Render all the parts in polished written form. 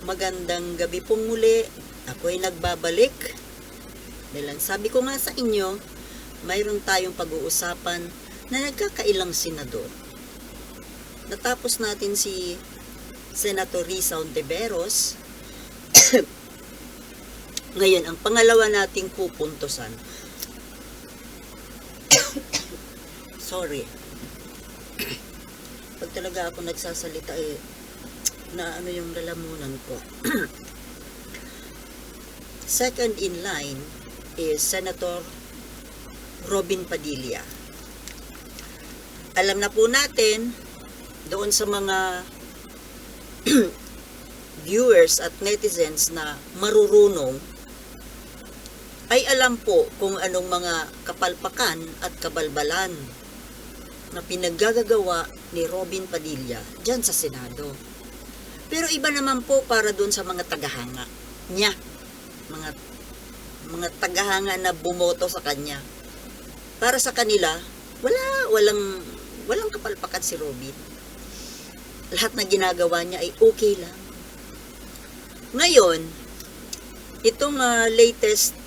Magandang gabi pong muli. Ako ay nagbabalik. Dahil sabi ko nga sa inyo, mayroon tayong pag-uusapan na nagkakailang senador. Natapos natin si Senator Risa Hontiveros. Ngayon, ang pangalawa nating pupuntusan. Sorry. Pag talaga ako nagsasalita na ano yung lalamunan ko. Second in line is Senator Robin Padilla. Alam na po natin doon sa mga viewers at netizens na marurunong ay alam po kung anong mga kapalpakan at kabalbalan na pinaggagawa ni Robin Padilla dyan sa Senado. Pero iba naman po para doon sa mga tagahanga niya. Mga tagahanga na bumoto sa kanya. Para sa kanila, walang kapalpakan si Robin. Lahat na ginagawa niya ay okay lang. Ngayon, itong latest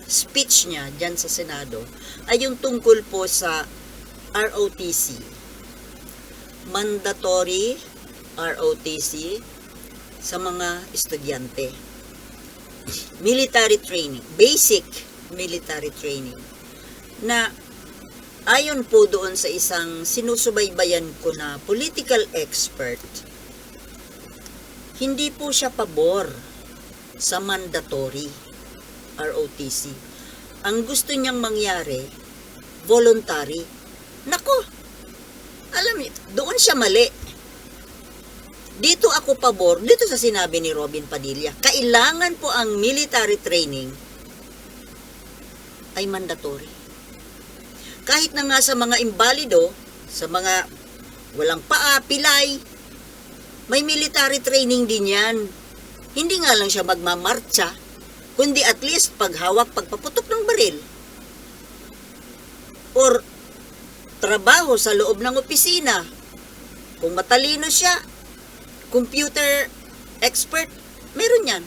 speech niya dyan sa Senado ay yung tungkol po sa ROTC. Mandatory ROTC sa mga estudyante. Military training, basic military training. Na ayon po doon sa isang sinusubaybayan ko na political expert, hindi po siya pabor sa mandatory ROTC. Ang gusto niyang mangyari, voluntary. Nako, alam niyo, doon siya mali. Dito ako pabor, dito sa sinabi ni Robin Padilla, kailangan po ang military training ay mandatory. Kahit na nga sa mga imbalido, sa mga walang paa, pilay, may military training din yan. Hindi nga lang siya magmamarcha, kundi at least paghawak, pagpaputok ng baril. Or trabaho sa loob ng opisina. Kung matalino siya, computer expert, meron yan.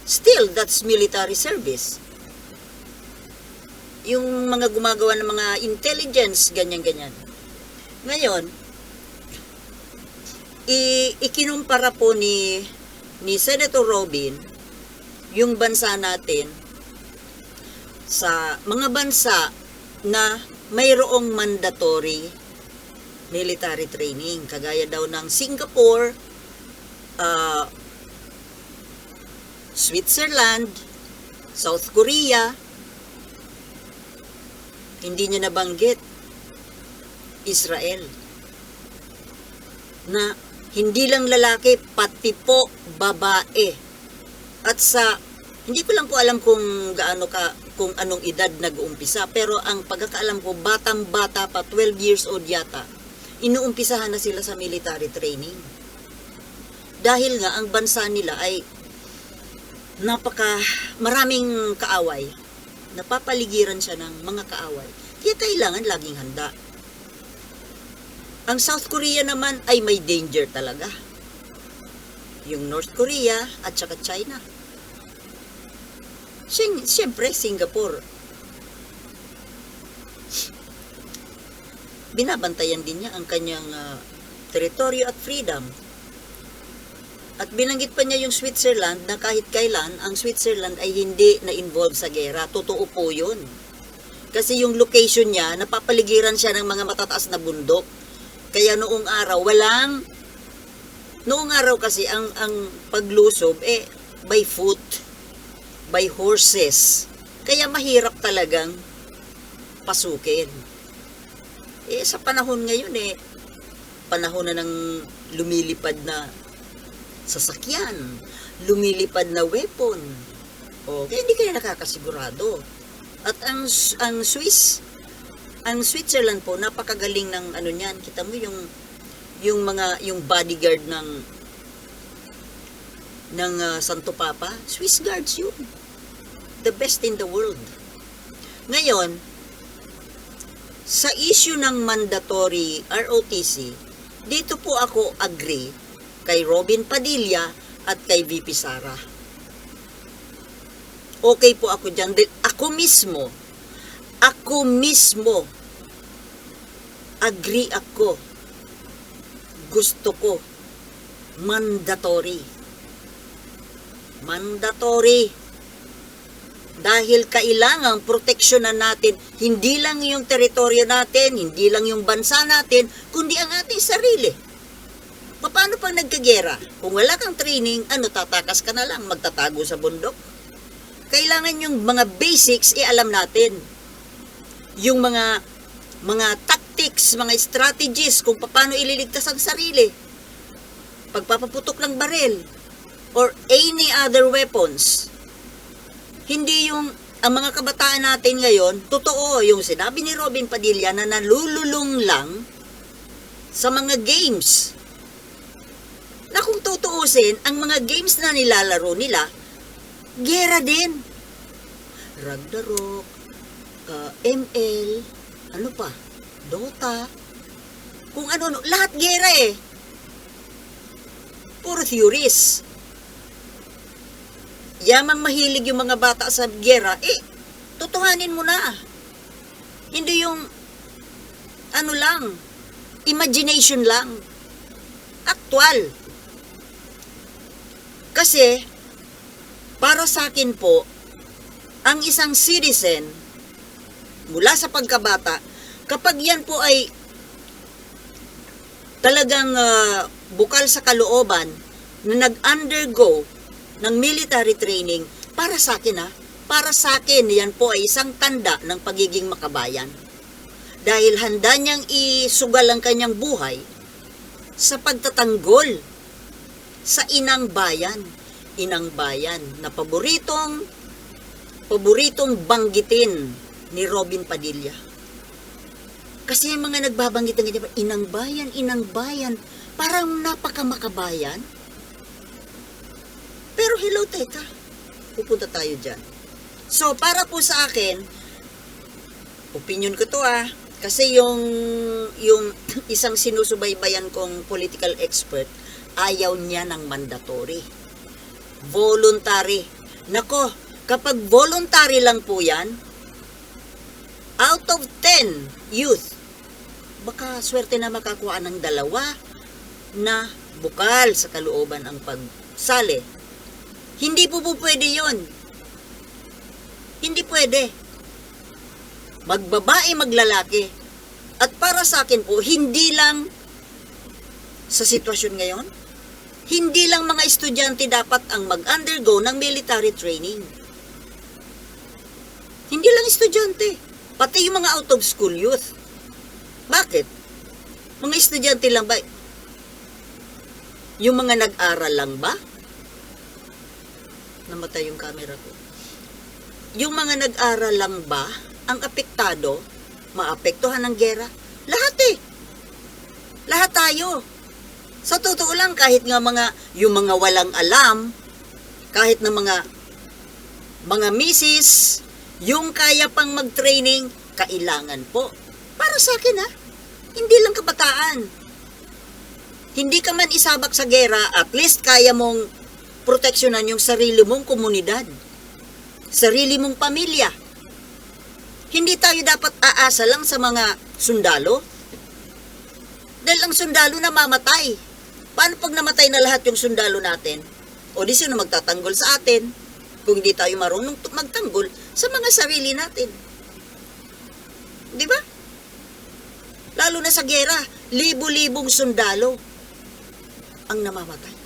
Still, that's military service. Yung mga gumagawa ng mga intelligence, ganyan-ganyan. Ngayon, ikinumpara po ni Senator Robin yung bansa natin sa mga bansa na mayroong mandatory military training. Kagaya daw ng Singapore, Switzerland, South Korea. Hindi niya nabanggit Israel. Na hindi lang lalaki, pati po babae. At hindi ko lang po alam kung kung anong edad nag-uumpisa, pero ang pagkakaalam ko, batang-bata pa, 12 years old yata, inuumpisahan na sila sa military training. Dahil nga, ang bansa nila ay maraming kaaway. Napapaligiran siya ng mga kaaway. Kaya kailangan laging handa. Ang South Korea naman ay may danger talaga. Yung North Korea at saka China. Siyempre, Singapore. Binabantayan din niya ang kanyang teritoryo at freedom. At binanggit pa niya yung Switzerland na kahit kailan, ang Switzerland ay hindi na-involve sa gera. Totoo po yun. Kasi yung location niya, napapaligiran siya ng mga matataas na bundok. Kaya noong araw kasi ang paglusob by foot, by horses. Kaya mahirap talagang pasukin. Sa panahon ngayon panahon na ng lumilipad na sasakyan, lumilipad na weapon. Kaya hindi kayo nakakasigurado. At ang Switzerland po, napakagaling ng ano niyan. Kita mo yung bodyguard ng Santo Papa, Swiss guards yun. The best in the world. Ngayon, sa issue ng mandatory ROTC, dito po ako agree kay Robin Padilla at kay VP Sara. Okay po ako dyan. Ako mismo, agree ako. Gusto ko, mandatory. Dahil kailangang proteksyonan natin, hindi lang yung teritoryo natin, hindi lang yung bansa natin, kundi ang ating sarili. Paano pag nagkagera? Kung wala kang training, tatakas ka na lang, magtatago sa bundok? Kailangan yung mga basics, alam natin. Yung mga tactics, mga strategies, kung paano ililigtas ang sarili. Pagpapaputok ng baril, or any other weapons. Hindi yung, ang mga kabataan natin ngayon, totoo yung sinabi ni Robin Padilla na nalululong lang sa mga games. Na kung tutuusin, ang mga games na nilalaro nila, gera din. Ragnarok, ML, Dota, kung ano, lahat gera eh. Puro theories. Yamang mahilig yung mga bata sa gera, tutuhanin mo na. Hindi yung, imagination lang. Aktual. Kasi, para sa akin po, ang isang citizen, mula sa pagkabata, kapag yan po ay talagang bukal sa kalooban na nag-undergo ng military training, para sa akin yan po ay isang tanda ng pagiging makabayan. Dahil handa niyang isugal ang kanyang buhay sa pagtatanggol sa inang bayan na paboritong banggitin ni Robin Padilla. Kasi yung mga nagbabanggit ng ganyan, inang bayan, parang napakamakabayan. Pero hello, teka, pupunta tayo dyan. So, para po sa akin, opinion ko to kasi yung isang sinusubaybayan kong political expert, ayaw niya ng mandatory. Voluntary. Nako, kapag voluntary lang po yan, out of 10 youth, baka swerte na makakuha ng 2 na bukal sa kalooban ang pagsali. Hindi po pwede yun. Hindi pwede. Magbabae, maglalaki. At para sa akin po, hindi lang sa sitwasyon ngayon, hindi lang mga estudyante dapat ang mag-undergo ng military training. Hindi lang estudyante, pati yung mga out of school youth. Bakit? Mga estudyante lang ba? Yung mga nag-aral lang ba? Namatay yung camera ko. Yung mga nag-aral lang ba ang apektado, maapektuhan ng gera? Lahat Lahat tayo. Sa totoo lang, kahit nga yung mga walang alam, kahit na mga misis, yung kaya pang mag-training, kailangan po. Para sa akin hindi lang kabataan. Hindi ka man isabak sa gera, at least kaya mong proteksyonan yung sarili mong komunidad, sarili mong pamilya. Hindi tayo dapat aasa lang sa mga sundalo. Dahil ang sundalo namamatay. Paano pag namatay na lahat yung sundalo natin? O di sino magtatanggol sa atin kung hindi tayo marunong magtanggol sa mga sarili natin? Di ba? Lalo na sa gera, libo-libong sundalo ang namamatay.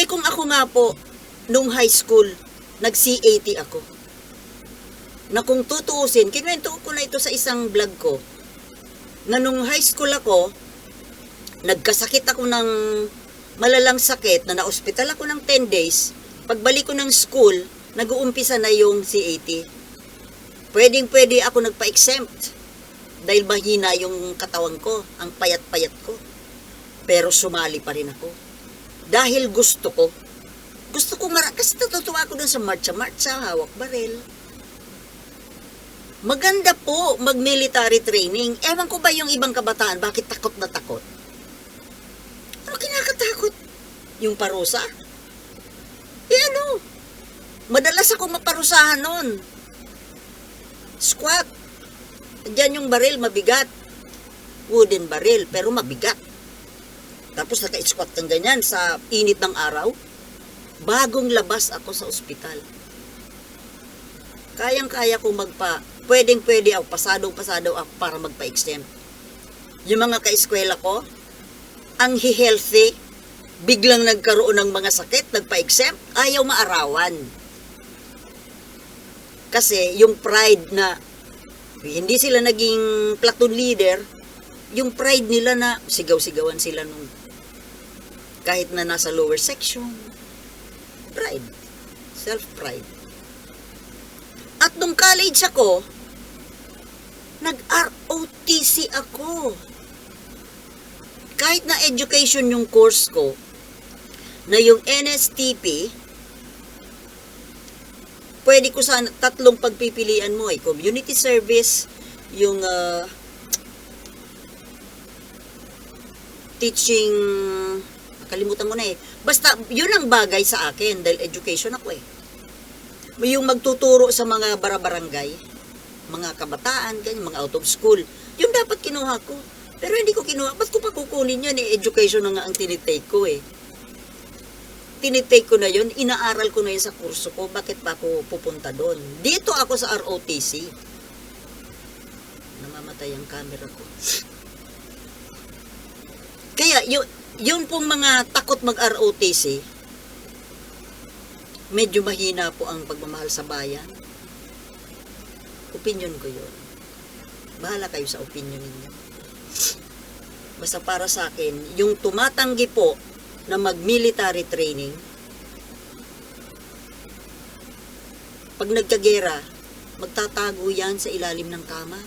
Kung ako nga po, nung high school, nag-CAT ako. Na kung tutuusin, kinuwento ko na ito sa isang vlog ko, na nung high school ako, nagkasakit ako ng malalang sakit, na na-hospital ako ng 10 days, pagbalik ko ng school, nag-uumpisa na yung CAT. Pwedeng-pwede ako nagpa-exempt, dahil mahina yung katawan ko, ang payat-payat ko. Pero sumali pa rin ako. Dahil gusto ko kasi natutuwa ako dun sa marcha-marcha, hawak baril. Maganda po mag-military training. Ewan ko ba yung ibang kabataan, bakit takot na takot? Ano kinakatakot? Yung parusa? Ano? Madalas ako maparusahan nun. Squat. Diyan yung baril, mabigat. Wooden baril, pero mabigat. Tapos naka-squat kang ganyan sa init ng araw. Bagong labas ako sa ospital. Kayang-kaya kong pwedeng-pwede ako, pasadong-pasado ako para magpa-exempt. Yung mga ka-eskwela ko, ang healthy, biglang nagkaroon ng mga sakit, nagpa-exempt, ayaw maarawan. Kasi yung pride na, hindi sila naging platoon leader, yung pride nila na sigaw-sigawan sila nung kahit na nasa lower section. Pride. Self-pride. At nung college ako, nag-ROTC ako. Kahit na education yung course ko, na yung NSTP, pwede ko sa tatlong pagpipilian mo community service, yung teaching, kalimutan ko na basta yun ang bagay sa akin dahil education ako yung magtuturo sa mga barabarangay, mga kabataan, ganyan, mga out of school, yun dapat kinuha ko. Pero hindi ko kinuha. Ba't ko pa kukunin yan education na nga ang tinitake ko Tinitake ko na yun, inaaral ko na yun sa kurso ko, bakit pa ako pupunta doon? Dito ako sa ROTC. Namamatay ang camera ko. Kaya, yun pong mga takot mag-ROTC, medyo mahina po ang pagmamahal sa bayan. Opinion ko yun. Bahala kayo sa opinion ninyo. Basta para sa akin, yung tumatanggi po na mag-military training, pag nagkagera, magtatago yan sa ilalim ng kama,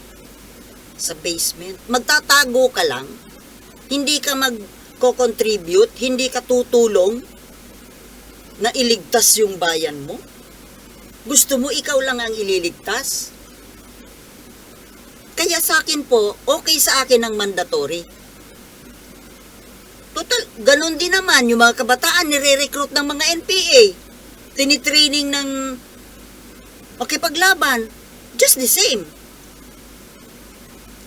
sa basement. Magtatago ka lang, hindi ka mag-contribute, hindi ka tutulong na iligtas yung bayan mo. Gusto mo ikaw lang ang ililigtas? Kaya sa akin po, okay sa akin ang mandatory. Total, ganun din naman yung mga kabataan nire-recruit ng mga NPA. Tinitraining ng makipaglaban. Just the same.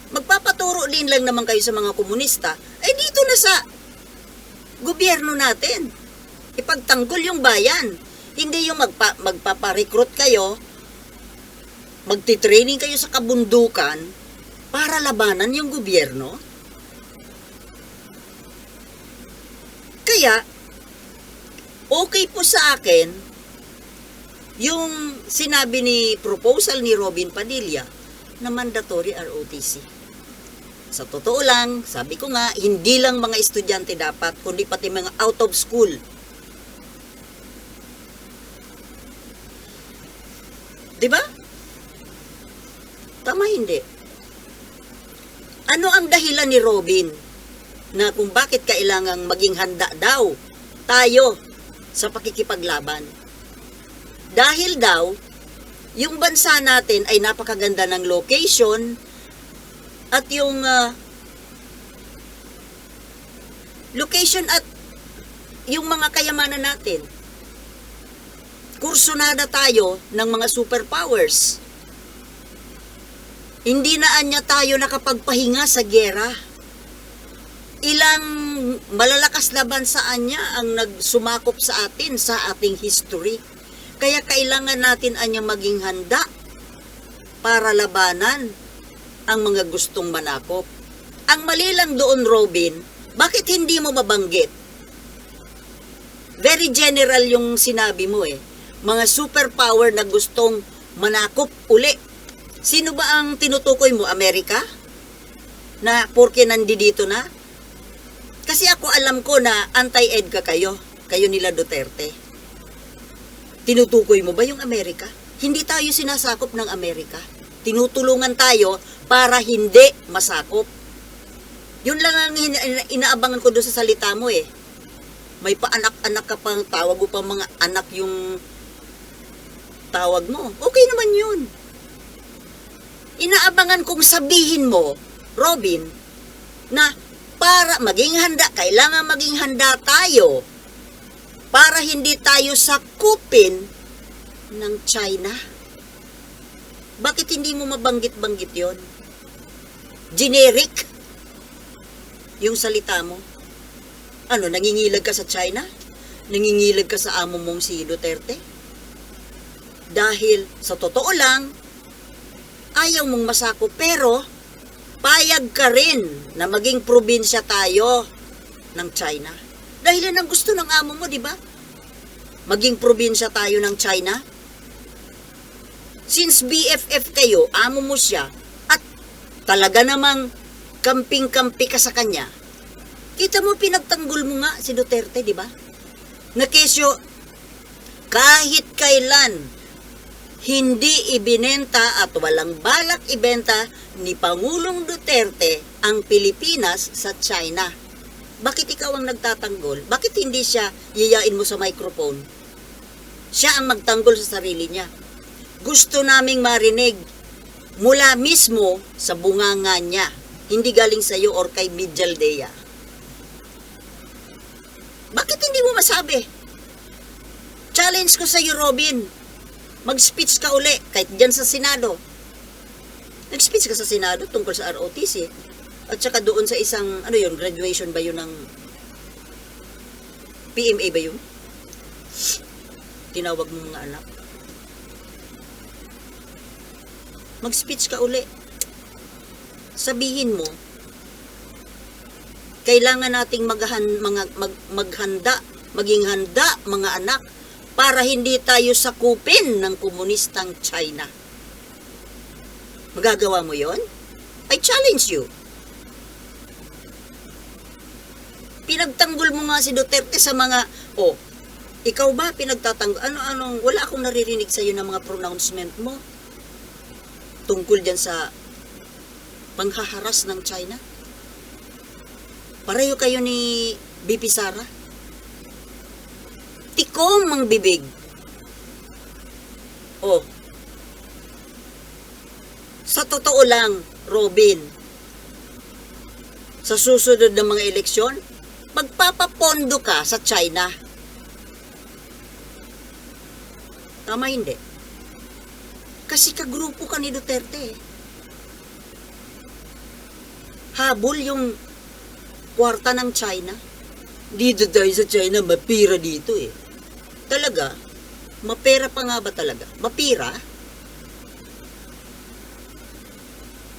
Magpapaturo din lang naman kayo sa mga komunista. Dito na sa gobyerno natin. Ipagtanggol yung bayan. Hindi yung magpaparecruit kayo, magtitraining kayo sa kabundukan para labanan yung gobyerno. Kaya, okay po sa akin yung sinabi proposal ni Robin Padilla na mandatory ROTC. Sa totoo lang, sabi ko nga, hindi lang mga estudyante dapat, kundi pati mga out of school. Diba? Tama hindi? Ano ang dahilan ni Robin na kung bakit kailangang maging handa daw tayo sa pakikipaglaban? Dahil daw, yung bansa natin ay napakaganda ng location at yung location at yung mga kayamanan natin. Kursunada tayo ng mga superpowers. Hindi na anya tayo nakapagpahinga sa giyera. Ilang malalakas na bansa anya ang nagsumakop sa atin sa ating history. Kaya kailangan natin anya maging handa para labanan ang mga gustong manakop. Ang mali lang doon, Robin, bakit hindi mo mabanggit? Very general yung sinabi mo Mga superpower na gustong manakop uli. Sino ba ang tinutukoy mo? Amerika? Na porke nandito na? Kasi ako alam ko na anti-ed kayo nila Duterte. Tinutukoy mo ba yung Amerika? Hindi tayo sinasakop ng Amerika. Tinutulungan tayo para hindi masakop. Yun lang ang inaabangan ko doon sa salita mo May paanak-anak ka pang tawag mo pang mga anak yung tawag mo. Okay naman yun. Inaabangan kong sabihin mo, Robin, na para maging handa, kailangan maging handa tayo para hindi tayo sakupin ng China. Bakit hindi mo mabanggit-banggit yon? Generic yung salita mo. Ano, nangingilag ka sa China? Nangingilag ka sa amo mong si Duterte? Dahil sa totoo lang, ayaw mong masakop, pero payag ka rin na maging probinsya tayo ng China. Dahil yan ang gusto ng amo mo, di ba? Maging probinsya tayo ng China. Since BFF kayo, amo mo siya, at talaga namang kamping-kampi ka sa kanya, kita mo pinagtanggol mo nga si Duterte, di ba? Na kesyo, kahit kailan, hindi ibinenta at walang balak ibenta ni Pangulong Duterte ang Pilipinas sa China. Bakit ikaw ang nagtatanggol? Bakit hindi siya yayain mo sa microphone? Siya ang magtanggol sa sarili niya. Gusto naming marinig mula mismo sa bunganga niya, hindi galing sa iyo or kay Mijaldea. Bakit hindi mo masabi? Challenge ko sa iyo, Robin. Mag-speech ka uli, kahit dyan sa Senado. Nag-speech ka sa Senado tungkol sa ROTC. At saka doon sa isang, ano yun, graduation ba yun ng PMA ba yun? Tinawag mo mga anak. Mag-speech ka uli. Sabihin mo, kailangan nating maging handa mga anak para hindi tayo sakupin ng komunistang China. Magagawa mo yon? I challenge you. Pinagtanggol mo nga si Duterte sa mga, ikaw ba pinagtatanggol? Wala akong naririnig sa iyo ng mga pronouncement mo tungkol dyan sa panghaharas ng China. Pareho kayo ni BP Sara. Tikom ang bibig. Sa totoo lang, Robin, sa susunod ng mga eleksyon, magpapapondo ka sa China. Tama hindi? Kasi kagrupo ka ni Duterte. Habol yung kwarta ng China. Dito tayo sa China, mapira dito eh. Talaga? Mapera pa nga ba talaga? Mapira?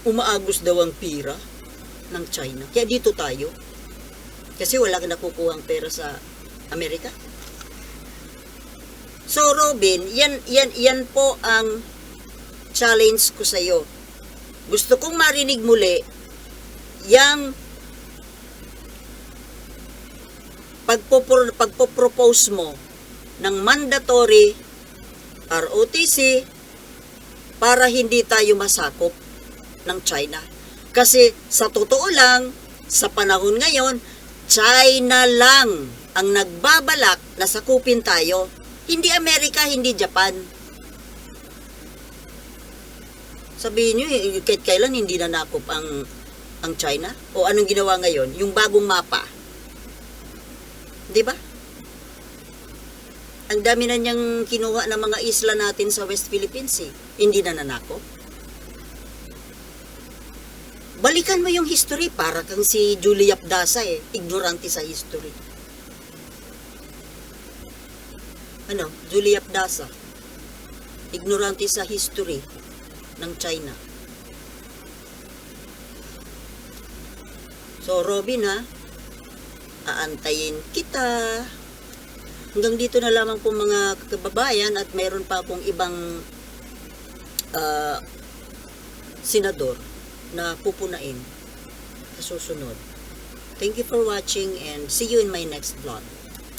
Umaagos daw ang pira ng China. Kaya dito tayo. Kasi wala ka nakukuha ang pera sa Amerika. So Robin, yan po ang challenge ko sa iyo. Gusto kong marinig muli yang pagpo-propose mo ng mandatory ROTC para hindi tayo masakop ng China. Kasi sa totoo lang, sa panahon ngayon, China lang ang nagbabalak na sakupin tayo. Hindi Amerika, hindi Japan. Sabihin nyo, kahit kailan hindi nanakop ang China? O anong ginawa ngayon? Yung bagong mapa. Di ba? Ang dami na niyang kinuha ng mga isla natin sa West Philippines eh. Hindi na nanakop. Balikan mo yung history, para kang si Julie Apdasa eh. Ignorante sa history. Ano? Julie Apdasa. Ignorante sa history ng China. So, Robin ha, aantayin kita. Hanggang dito na lamang po mga kababayan, at mayroon pa akong ibang senador na pupunain sa susunod. Thank you for watching and see you in my next vlog.